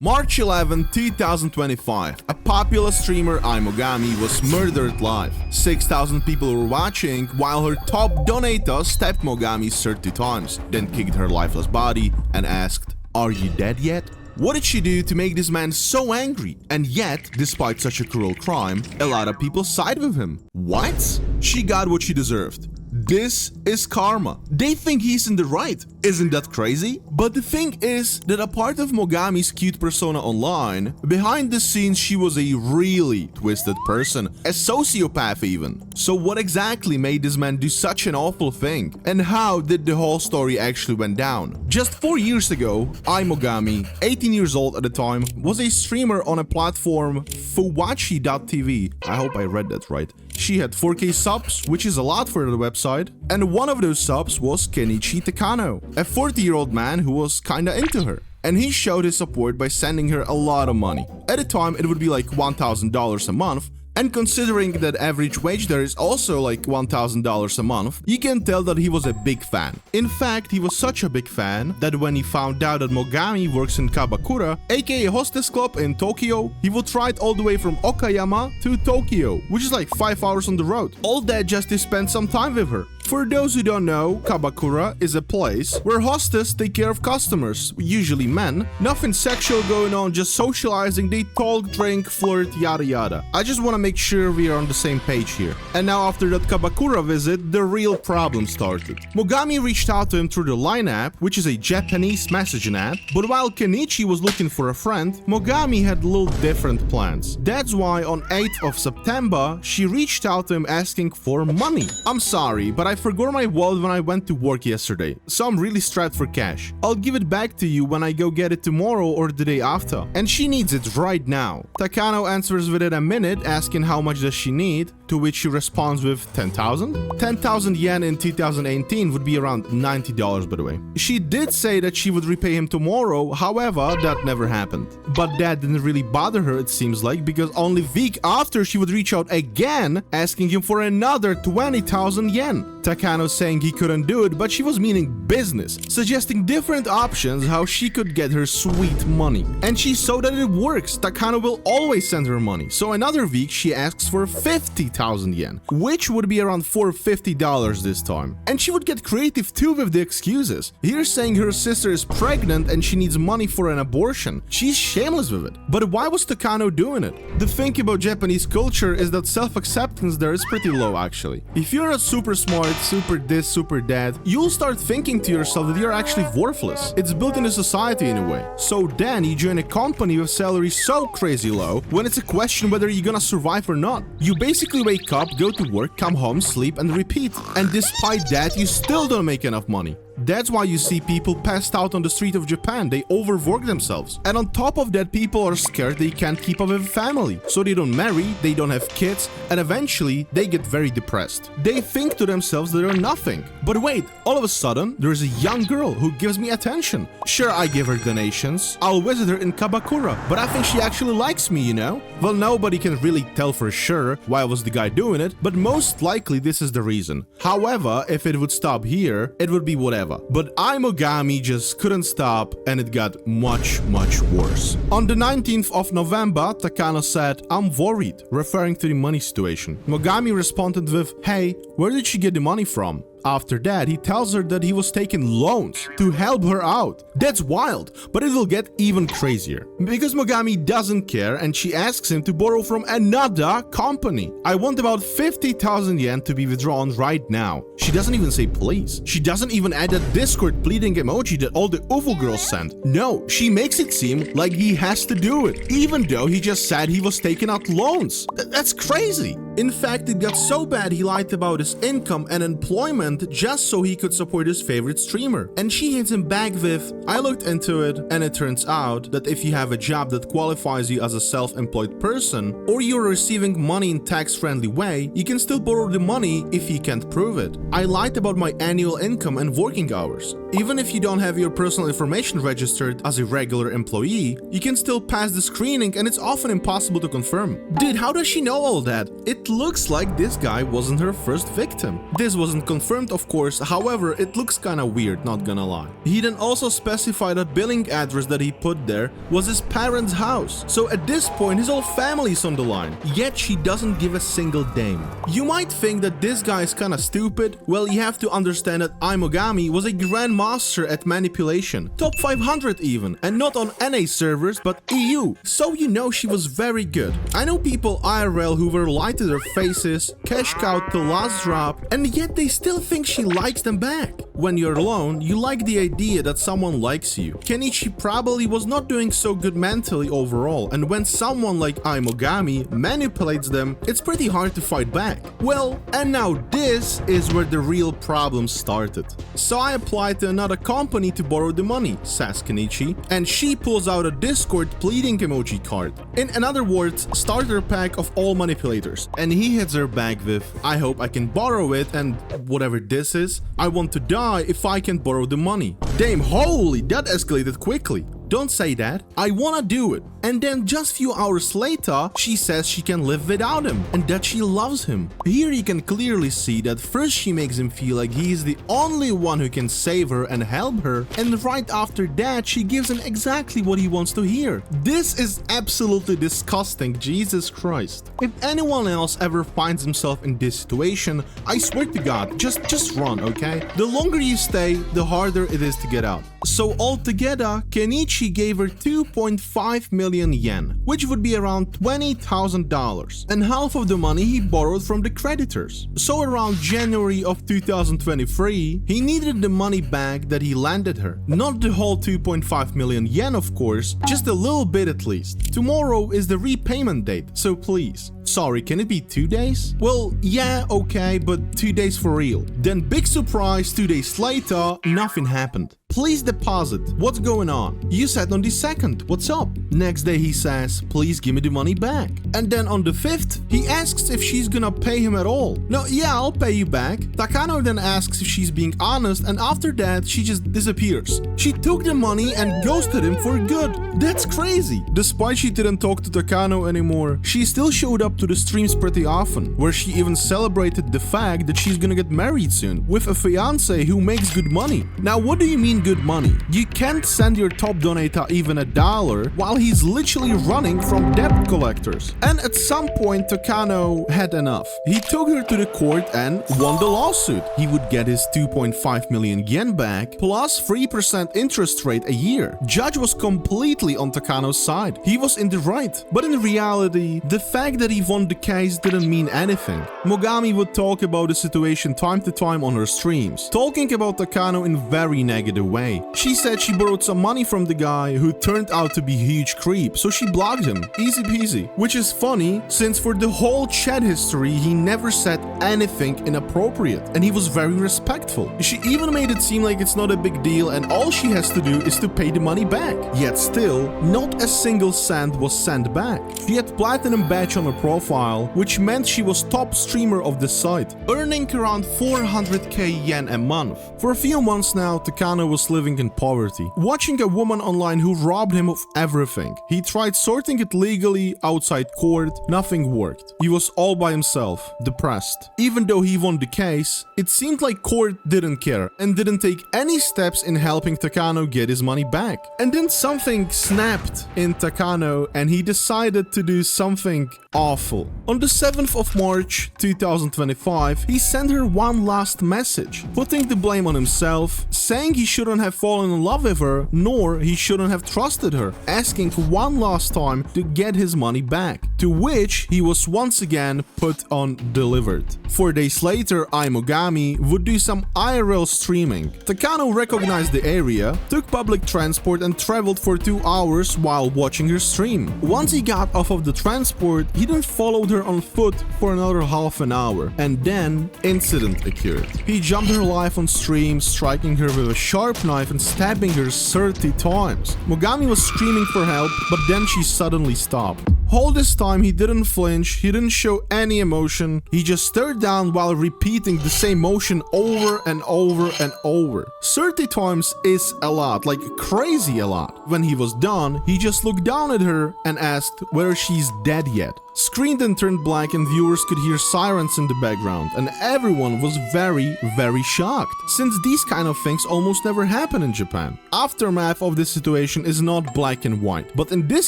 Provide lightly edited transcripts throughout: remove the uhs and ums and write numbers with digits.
March 11, 2025, a popular streamer Aimogami was murdered live. 6,000 people were watching while her top donator stabbed Mogami 30 times, then kicked her lifeless body and asked, "Are you dead yet?" What did she do to make this man so angry? And yet, despite such a cruel crime, a lot of people side with him. What? She got what she deserved. This is karma. They think he's in the right. Isn't that crazy? But the thing is that apart of Mogami's cute persona online, behind the scenes she was a really twisted person, a sociopath even. So what exactly made this man do such an awful thing? And how did the whole story actually went down? Just 4 years ago, Aimogami, 18 years old at the time, was a streamer on a platform Fuwachi.tv. I hope I read that right. She had 4K subs, which is a lot for the website, and one of those subs was Kenichi Takano, a 40-year-old man who was kinda into her. And he showed his support by sending her a lot of money. At the time, it would be like $1,000 a month, and considering that average wage there is also like $1,000 a month, you can tell that he was a big fan. In fact, he was such a big fan that when he found out that Mogami works in Kabakura, aka Hostess Club in Tokyo, he would ride all the way from Okayama to Tokyo, which is like 5 hours on the road. All that just to spend some time with her. For those who don't know, Kabakura is a place where hostess take care of customers, usually men. Nothing sexual going on, just socializing, they talk, drink, flirt, yada yada. I just want to make sure we are on the same page here. And now after that Kabakura visit, the real problem started. Mogami reached out to him through the Line app, which is a Japanese messaging app, but while Kenichi was looking for a friend, Mogami had little different plans. That's why on 8th of September, she reached out to him asking for money. I'm sorry, but I forgot my wallet when I went to work yesterday, so I'm really strapped for cash. I'll give it back to you when I go get it tomorrow or the day after. And she needs it right now. Takano answers within a minute asking how much does she need, to which she responds with 10,000? 10,000 yen in 2018 would be around $90 by the way. She did say that she would repay him tomorrow, however, that never happened. But that didn't really bother her, it seems like, because only a week after she would reach out again asking him for another 20,000 yen. Takano saying he couldn't do it, but she was meaning business, suggesting different options how she could get her sweet money. And she saw that it works. Takano will always send her money. So another week she asks for 50,000 yen, which would be around $450 this time. And she would get creative too with the excuses. Here's saying her sister is pregnant and she needs money for an abortion. She's shameless with it. But why was Takano doing it? The thing about Japanese culture is that self-acceptance there is pretty low actually. If you're not super smart, super this, super that, you'll start thinking to yourself that you're actually worthless. It's built into society in a way. So then you join a company with salary so crazy low when it's a question whether you're gonna survive or not. You basically wake up, go to work, come home, sleep and repeat. And despite that, you still don't make enough money. That's why you see people passed out on the street of Japan. They overwork themselves. And on top of that, people are scared they can't keep up with family. So they don't marry, they don't have kids, and eventually they get very depressed. They think to themselves that they're nothing. But wait, all of a sudden, there's a young girl who gives me attention. Sure, I give her donations. I'll visit her in Kabakura, but I think she actually likes me, you know? Well, nobody can really tell for sure why was the guy doing it, but most likely this is the reason. However, if it would stop here, it would be whatever. But Aimogami just couldn't stop and it got much worse. On the 19th of November, Takano said, "I'm worried," referring to the money situation. Mogami responded with, "Hey, where did she get the money from?" After that, he tells her that he was taking loans to help her out. That's wild, but it will get even crazier. Because Mogami doesn't care and she asks him to borrow from another company. "I want about 50,000 yen to be withdrawn right now." She doesn't even say please. She doesn't even add that Discord pleading emoji that all the UFO girls send. No, she makes it seem like he has to do it, even though he just said he was taking out loans. That's crazy. In fact, it got so bad he lied about his income and employment just so he could support his favorite streamer. And she hits him back with, "I looked into it and it turns out that if you have a job that qualifies you as a self-employed person or you're receiving money in tax-friendly way, you can still borrow the money if you can't prove it. I lied about my annual income and working hours. Even if you don't have your personal information registered as a regular employee, you can still pass the screening and it's often impossible to confirm." Dude, how does she know all that? It it looks like this guy wasn't her first victim. This wasn't confirmed, of course, however, it looks kinda weird, not gonna lie. He then also specified a billing address that he put there was his parents' house. So at this point, his whole family's on the line, yet she doesn't give a single dame. You might think that this guy is kinda stupid. Well, you have to understand that Aimogami was a grandmaster at manipulation, top 500 even, and not on NA servers but EU, so you know she was very good. I know people IRL who were lied to their faces, cashed out the last drop, and yet they still think she likes them back. When you're alone, you like the idea that someone likes you. Kenichi probably was not doing so good mentally overall, and when someone like Aimogami manipulates them, it's pretty hard to fight back. Well, and now this is where the real problem started. So I applied to another company to borrow the money, says Kenichi, and she pulls out a Discord pleading emoji card. In other words, starter pack of all manipulators. And he hits her back with, I hope I can borrow it and whatever this is, I want to die if I can borrow the money. Damn, holy, that escalated quickly. Don't say that. I wanna do it. And then just few hours later, she says she can live without him and that she loves him. Here you can clearly see that first she makes him feel like he is the only one who can save her and help her, and right after that she gives him exactly what he wants to hear. This is absolutely disgusting, Jesus Christ. If anyone else ever finds himself in this situation, I swear to God, just run, okay? The longer you stay, the harder it is to get out. So altogether, Kenichi gave her 2.5 million yen, which would be around $20,000, and half of the money he borrowed from the creditors. So around January of 2023, he needed the money back that he lended her. Not the whole 2.5 million yen, of course, just a little bit at least. Tomorrow is the repayment date, so please. Sorry, can it be 2 days? Well, yeah, okay, but 2 days for real. Then big surprise, 2 days later, nothing happened. Please deposit. What's going on? You said on the 2nd. What's up? Next day he says, please give me the money back. And then on the 5th, he asks if she's gonna pay him at all. No, yeah, I'll pay you back. Takano then asks if she's being honest, and after that, she just disappears. She took the money and ghosted him for good. That's crazy. Despite she didn't talk to Takano anymore, she still showed up to the streams pretty often, where she even celebrated the fact that she's gonna get married soon, with a fiance who makes good money. Now, what do you mean good money? You can't send your top donator even $1 while he's literally running from debt collectors. And at some point, Takano had enough. He took her to the court and won the lawsuit. He would get his 2.5 million yen back, plus 3% interest rate a year. Judge was completely on Takano's side. He was in the right. But in reality, the fact that he won the case didn't mean anything. Mogami would talk about the situation time to time on her streams, talking about Takano in a very negative way. She said she borrowed some money from the guy who turned out to be a huge creep, so she blocked him. Easy peasy. Which is funny, since for the whole chat history, he never said anything inappropriate, and he was very respectful. She even made it seem like it's not a big deal and all she has to do is to pay the money back. Yet still, not a single cent was sent back. She had platinum badge on her profile, which meant she was top streamer of the site, earning around 400k yen a month. For a few months now, Takano was living in poverty, watching a woman online who robbed him of everything. He tried sorting it legally outside court, nothing worked. He was all by himself, depressed. Even though he won the case, it seemed like court didn't care and didn't take any steps in helping Takano get his money back. And then something snapped in Takano and he decided to do something awful. On the 7th of March 2025, he sent her one last message, putting the blame on himself, saying he shouldn't have fallen in love with her, nor he shouldn't have trusted her, asking one last time to get his money back, to which he was once again put on delivered. 4 days later, Aimogami would do some IRL streaming. Takano recognized the area, took public transport and traveled for 2 hours while watching her stream. Once he got off of the transport, he then followed her on foot for another half an hour, and then incident occurred. He jumped her live on stream, striking her with a sharp knife and stabbing her 30 times. Mogami was screaming for help, but then she suddenly stopped. All this time he didn't flinch, he didn't show any emotion, he just stared down while repeating the same motion over and over and over. 30 times is a lot, like crazy a lot. When he was done, he just looked down at her and asked whether she's dead yet. Screen then turned black and viewers could hear sirens in the background, and everyone was very, very shocked, since these kind of things almost never happen in Japan. Aftermath of this situation is not black and white, but in this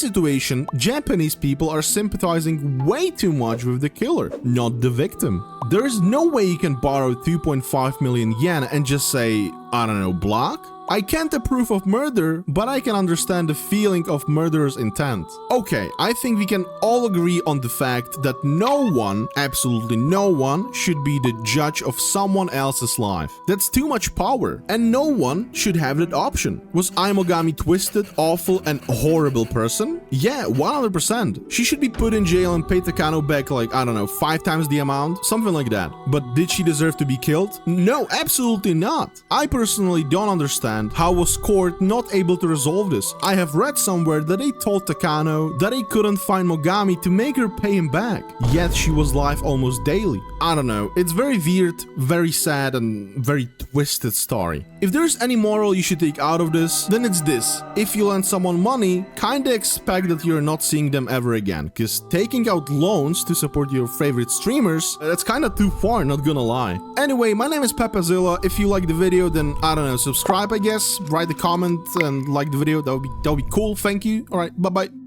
situation, Japanese people are sympathizing way too much with the killer, not the victim. There is no way you can borrow 2.5 million yen and just say, I don't know, block? I can't approve of murder, but I can understand the feeling of murderer's intent. Okay, I think we can all agree on the fact that no one, absolutely no one, should be the judge of someone else's life. That's too much power, and no one should have that option. Was Aimogami twisted, awful, and horrible person? Yeah, 100%. She should be put in jail and pay Takano back like, I don't know, 5 times the amount? Something like that. But did she deserve to be killed? No, absolutely not. I personally don't understand how was court not able to resolve this. I have read somewhere that they told Takano that they couldn't find Mogami to make her pay him back, yet she was live almost daily. I don't know, it's very weird, very sad, and very twisted story. If there's any moral you should take out of this, then it's this: if you lend someone money, kinda expect that you're not seeing them ever again, cause taking out loans to support your favorite streamers, that's kinda too far, not gonna lie. Anyway, my name is Pepazilla. If you like the video, then I don't know, subscribe I guess, write a comment and like the video, that would be cool, thank you. Alright, bye bye.